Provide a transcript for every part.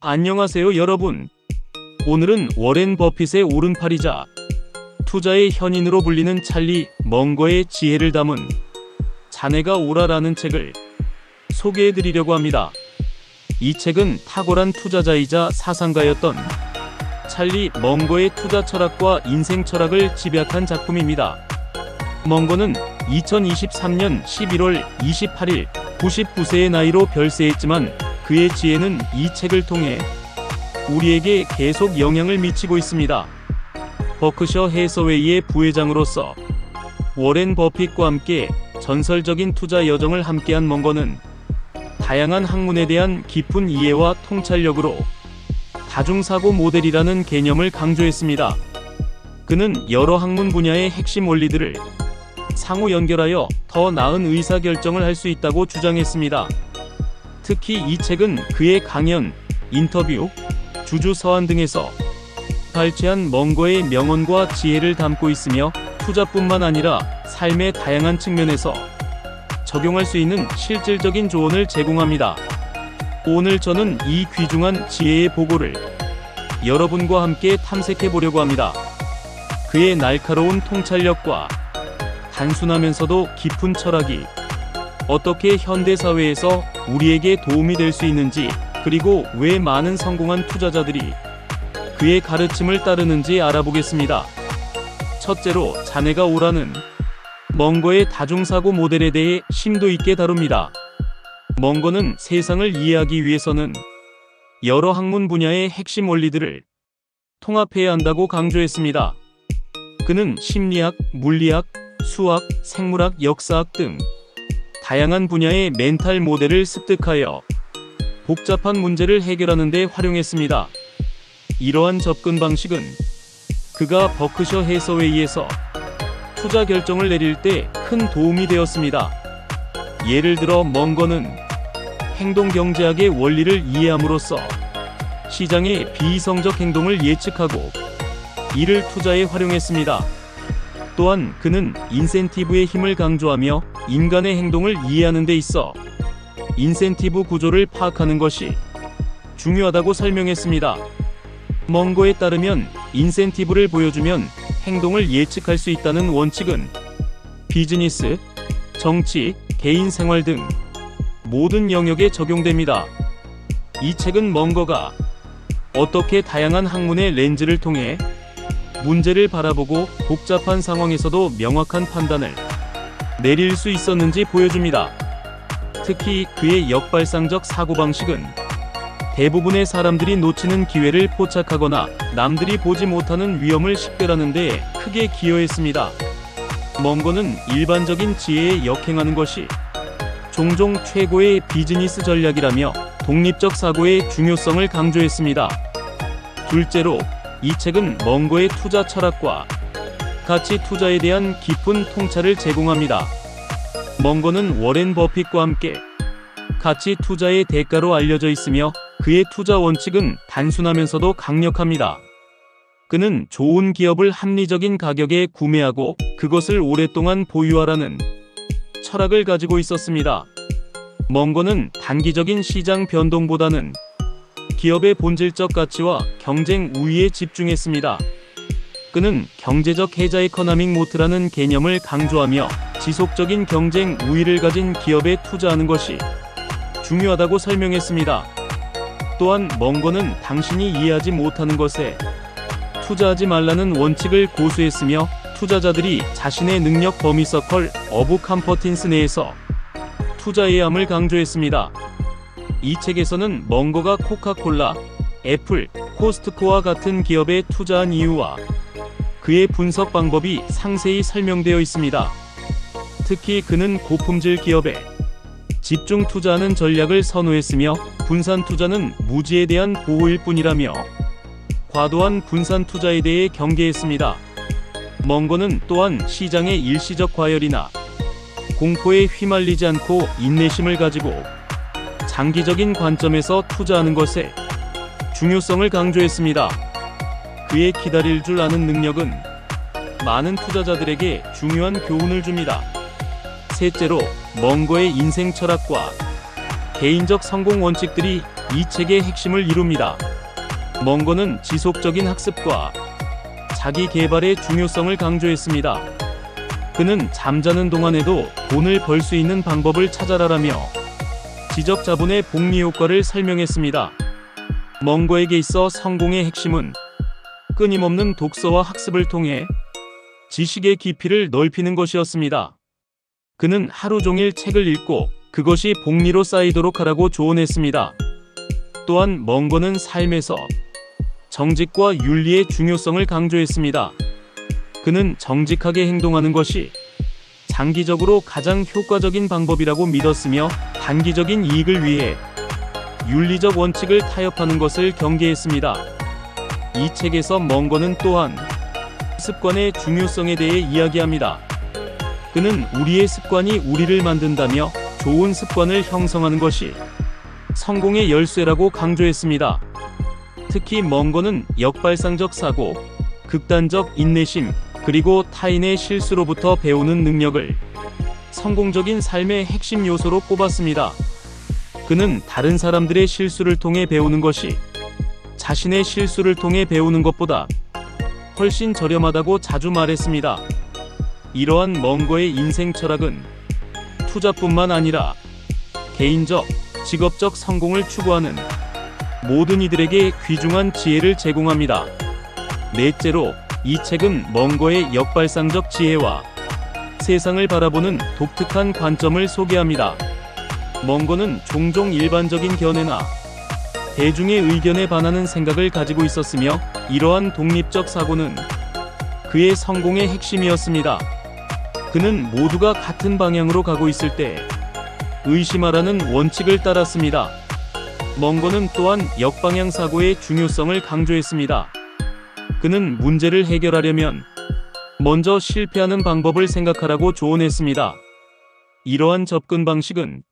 안녕하세요 여러분. 오늘은 워렌 버핏의 오른팔이자 투자의 현인으로 불리는 찰리 멍거의 지혜를 담은 자네가 오라라는 책을 소개해드리려고 합니다. 이 책은 탁월한 투자자이자 사상가였던 찰리 멍거의 투자 철학과 인생 철학을 집약한 작품입니다. 멍거는 2023년 11월 28일 99세의 나이로 별세했지만 그의 지혜는 이 책을 통해 우리에게 계속 영향을 미치고 있습니다. 버크셔 해서웨이의 부회장으로서 워렌 버핏과 함께 전설적인 투자 여정을 함께한 멍거는 다양한 학문에 대한 깊은 이해와 통찰력으로 다중사고 모델이라는 개념을 강조했습니다. 그는 여러 학문 분야의 핵심 원리들을 상호 연결하여 더 나은 의사결정을 할 수 있다고 주장했습니다. 특히 이 책은 그의 강연, 인터뷰, 주주 서한 등에서 발췌한 멍거의 명언과 지혜를 담고 있으며 투자뿐만 아니라 삶의 다양한 측면에서 적용할 수 있는 실질적인 조언을 제공합니다. 오늘 저는 이 귀중한 지혜의 보고를 여러분과 함께 탐색해 보려고 합니다. 그의 날카로운 통찰력과 단순하면서도 깊은 철학이 어떻게 현대사회에서 우리에게 도움이 될 수 있는지, 그리고 왜 많은 성공한 투자자들이 그의 가르침을 따르는지 알아보겠습니다. 첫째로, 자네가 오라는 멍거의 다중사고 모델에 대해 심도 있게 다룹니다. 멍거는 세상을 이해하기 위해서는 여러 학문 분야의 핵심 원리들을 통합해야 한다고 강조했습니다. 그는 심리학, 물리학, 수학, 생물학, 역사학 등 다양한 분야의 멘탈 모델을 습득하여 복잡한 문제를 해결하는 데 활용했습니다. 이러한 접근 방식은 그가 버크셔 해서웨이에서 투자 결정을 내릴 때 큰 도움이 되었습니다. 예를 들어 멍거는 행동경제학의 원리를 이해함으로써 시장의 비이성적 행동을 예측하고 이를 투자에 활용했습니다. 또한 그는 인센티브의 힘을 강조하며 인간의 행동을 이해하는 데 있어 인센티브 구조를 파악하는 것이 중요하다고 설명했습니다. 멍거에 따르면 인센티브를 보여주면 행동을 예측할 수 있다는 원칙은 비즈니스, 정치, 개인 생활 등 모든 영역에 적용됩니다. 이 책은 멍거가 어떻게 다양한 학문의 렌즈를 통해 문제를 바라보고 복잡한 상황에서도 명확한 판단을 내릴 수 있었는지 보여줍니다. 특히 그의 역발상적 사고방식은 대부분의 사람들이 놓치는 기회를 포착하거나 남들이 보지 못하는 위험을 식별하는 데 크게 기여했습니다. 멍거는 일반적인 지혜에 역행하는 것이 종종 최고의 비즈니스 전략이라며 독립적 사고의 중요성을 강조했습니다. 둘째로, 이 책은 멍거의 투자 철학과 가치 투자에 대한 깊은 통찰을 제공합니다. 멍거는 워렌 버핏과 함께 가치 투자의 대가로 알려져 있으며 그의 투자 원칙은 단순하면서도 강력합니다. 그는 좋은 기업을 합리적인 가격에 구매하고 그것을 오랫동안 보유하라는 철학을 가지고 있었습니다. 멍거는 단기적인 시장 변동보다는 기업의 본질적 가치와 경쟁 우위에 집중했습니다. 그는 경제적 해자 에코노믹 모트라는 개념을 강조하며 지속적인 경쟁 우위를 가진 기업에 투자하는 것이 중요하다고 설명했습니다. 또한 멍거는 당신이 이해하지 못하는 것에 투자하지 말라는 원칙을 고수했으며 투자자들이 자신의 능력 범위 서클 오브 컴퍼턴스 내에서 투자해야 함을 강조했습니다. 이 책에서는 멍거가 코카콜라, 애플, 코스트코와 같은 기업에 투자한 이유와 그의 분석 방법이 상세히 설명되어 있습니다. 특히 그는 고품질 기업에 집중 투자하는 전략을 선호했으며 분산 투자는 무지에 대한 보호일 뿐이라며 과도한 분산 투자에 대해 경계했습니다. 멍거는 또한 시장의 일시적 과열이나 공포에 휘말리지 않고 인내심을 가지고 장기적인 관점에서 투자하는 것의 중요성을 강조했습니다. 그의 기다릴 줄 아는 능력은 많은 투자자들에게 중요한 교훈을 줍니다. 셋째로, 멍거의 인생 철학과 개인적 성공 원칙들이 이 책의 핵심을 이룹니다. 멍거는 지속적인 학습과 자기 개발의 중요성을 강조했습니다. 그는 잠자는 동안에도 돈을 벌 수 있는 방법을 찾아라라며 지적 자본의 복리 효과를 설명했습니다. 멍거에게 있어 성공의 핵심은 끊임없는 독서와 학습을 통해 지식의 깊이를 넓히는 것이었습니다. 그는 하루 종일 책을 읽고 그것이 복리로 쌓이도록 하라고 조언했습니다. 또한 멍거는 삶에서 정직과 윤리의 중요성을 강조했습니다. 그는 정직하게 행동하는 것이 장기적으로 가장 효과적인 방법이라고 믿었으며 단기적인 이익을 위해 윤리적 원칙을 타협하는 것을 경계했습니다. 이 책에서 멍거는 또한 습관의 중요성에 대해 이야기합니다. 그는 우리의 습관이 우리를 만든다며 좋은 습관을 형성하는 것이 성공의 열쇠라고 강조했습니다. 특히 멍거는 역발상적 사고, 극단적 인내심, 그리고 타인의 실수로부터 배우는 능력을 성공적인 삶의 핵심 요소로 꼽았습니다. 그는 다른 사람들의 실수를 통해 배우는 것이 자신의 실수를 통해 배우는 것보다 훨씬 저렴하다고 자주 말했습니다. 이러한 멍거의 인생 철학은 투자뿐만 아니라 개인적, 직업적 성공을 추구하는 모든 이들에게 귀중한 지혜를 제공합니다. 넷째로, 이 책은 멍거의 역발상적 지혜와 세상을 바라보는 독특한 관점을 소개합니다. 멍거는 종종 일반적인 견해나 대중의 의견에 반하는 생각을 가지고 있었으며 이러한 독립적 사고는 그의 성공의 핵심이었습니다. 그는 모두가 같은 방향으로 가고 있을 때 의심하라는 원칙을 따랐습니다. 멍거는 또한 역방향 사고의 중요성을 강조했습니다. 그는 문제를 해결하려면 먼저 실패하는 방법을 생각하라고 조언했습니다. 이러한 접근 방식은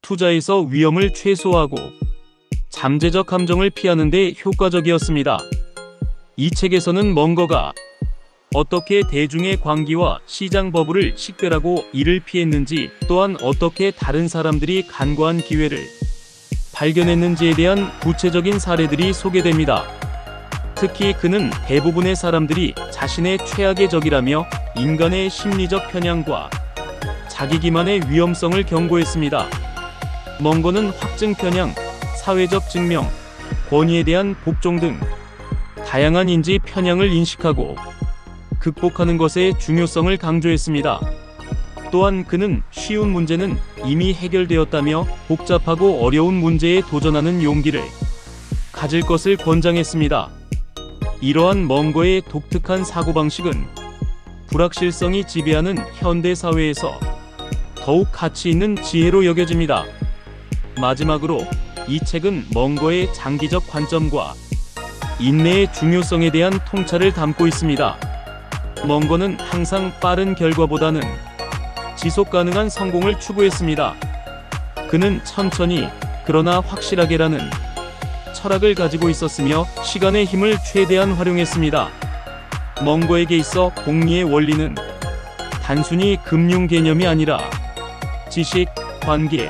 투자에서 위험을 최소화하고 잠재적 함정을 피하는 데 효과적이었습니다. 이 책에서는 멍거가 어떻게 대중의 광기와 시장 버블을 식별하고 이를 피했는지, 또한 어떻게 다른 사람들이 간과한 기회를 발견했는지에 대한 구체적인 사례들이 소개됩니다. 특히 그는 대부분의 사람들이 자신의 최악의 적이라며 인간의 심리적 편향과 자기 기만의 위험성을 경고했습니다. 멍거는 확증 편향, 사회적 증명, 권위에 대한 복종 등 다양한 인지 편향을 인식하고 극복하는 것의 중요성을 강조했습니다. 또한 그는 쉬운 문제는 이미 해결되었다며 복잡하고 어려운 문제에 도전하는 용기를 가질 것을 권장했습니다. 이러한 멍거의 독특한 사고방식은 불확실성이 지배하는 현대 사회에서 더욱 가치 있는 지혜로 여겨집니다. 마지막으로, 이 책은 멍거의 장기적 관점과 인내의 중요성에 대한 통찰을 담고 있습니다. 멍거는 항상 빠른 결과보다는 지속 가능한 성공을 추구했습니다. 그는 천천히 그러나 확실하게라는 철학을 가지고 있었으며 시간의 힘을 최대한 활용했습니다. 멍거에게 있어 복리의 원리는 단순히 금융 개념이 아니라 지식, 관계,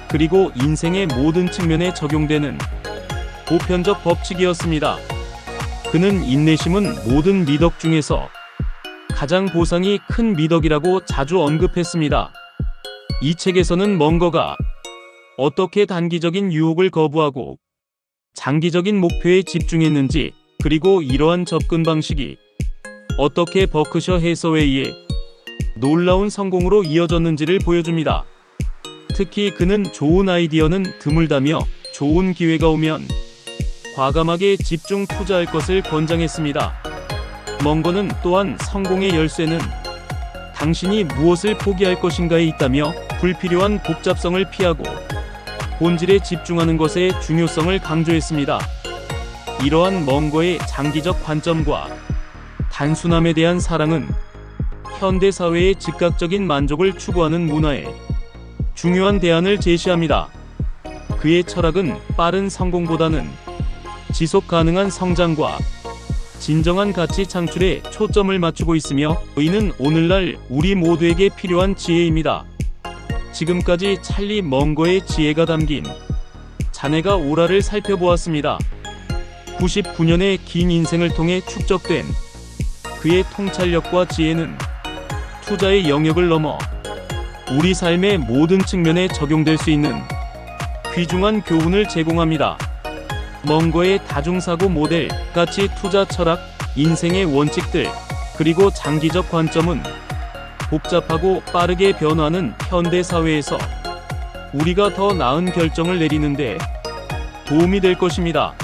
그리고 인생의 모든 측면에 적용되는 보편적 법칙이었습니다. 그는 인내심은 모든 미덕 중에서 가장 보상이 큰 미덕이라고 자주 언급했습니다. 이 책에서는 멍거가 어떻게 단기적인 유혹을 거부하고 장기적인 목표에 집중했는지, 그리고 이러한 접근 방식이 어떻게 버크셔 해서웨이의 놀라운 성공으로 이어졌는지를 보여줍니다. 특히 그는 좋은 아이디어는 드물다며 좋은 기회가 오면 과감하게 집중 투자할 것을 권장했습니다. 멍거는 또한 성공의 열쇠는 당신이 무엇을 포기할 것인가에 있다며 불필요한 복잡성을 피하고 본질에 집중하는 것의 중요성을 강조했습니다. 이러한 멍거의 장기적 관점과 단순함에 대한 사랑은 현대 사회의 즉각적인 만족을 추구하는 문화에 중요한 대안을 제시합니다. 그의 철학은 빠른 성공보다는 지속 가능한 성장과 진정한 가치 창출에 초점을 맞추고 있으며, 이는 오늘날 우리 모두에게 필요한 지혜입니다. 지금까지 찰리 멍거의 지혜가 담긴 자네가 오라를 살펴보았습니다. 99년의 긴 인생을 통해 축적된 그의 통찰력과 지혜는 투자의 영역을 넘어 우리 삶의 모든 측면에 적용될 수 있는 귀중한 교훈을 제공합니다. 멍거의 다중사고 모델, 가치 투자 철학, 인생의 원칙들, 그리고 장기적 관점은 복잡하고 빠르게 변화하는 현대 사회에서 우리가 더 나은 결정을 내리는데 도움이 될 것입니다.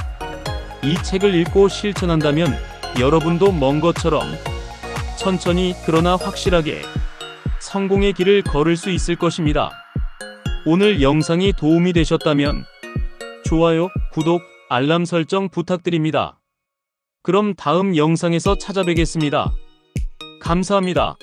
이 책을 읽고 실천한다면 여러분도 멍거처럼 천천히 그러나 확실하게 성공의 길을 걸을 수 있을 것입니다. 오늘 영상이 도움이 되셨다면 좋아요, 구독, 알람 설정 부탁드립니다. 그럼 다음 영상에서 찾아뵙겠습니다. 감사합니다.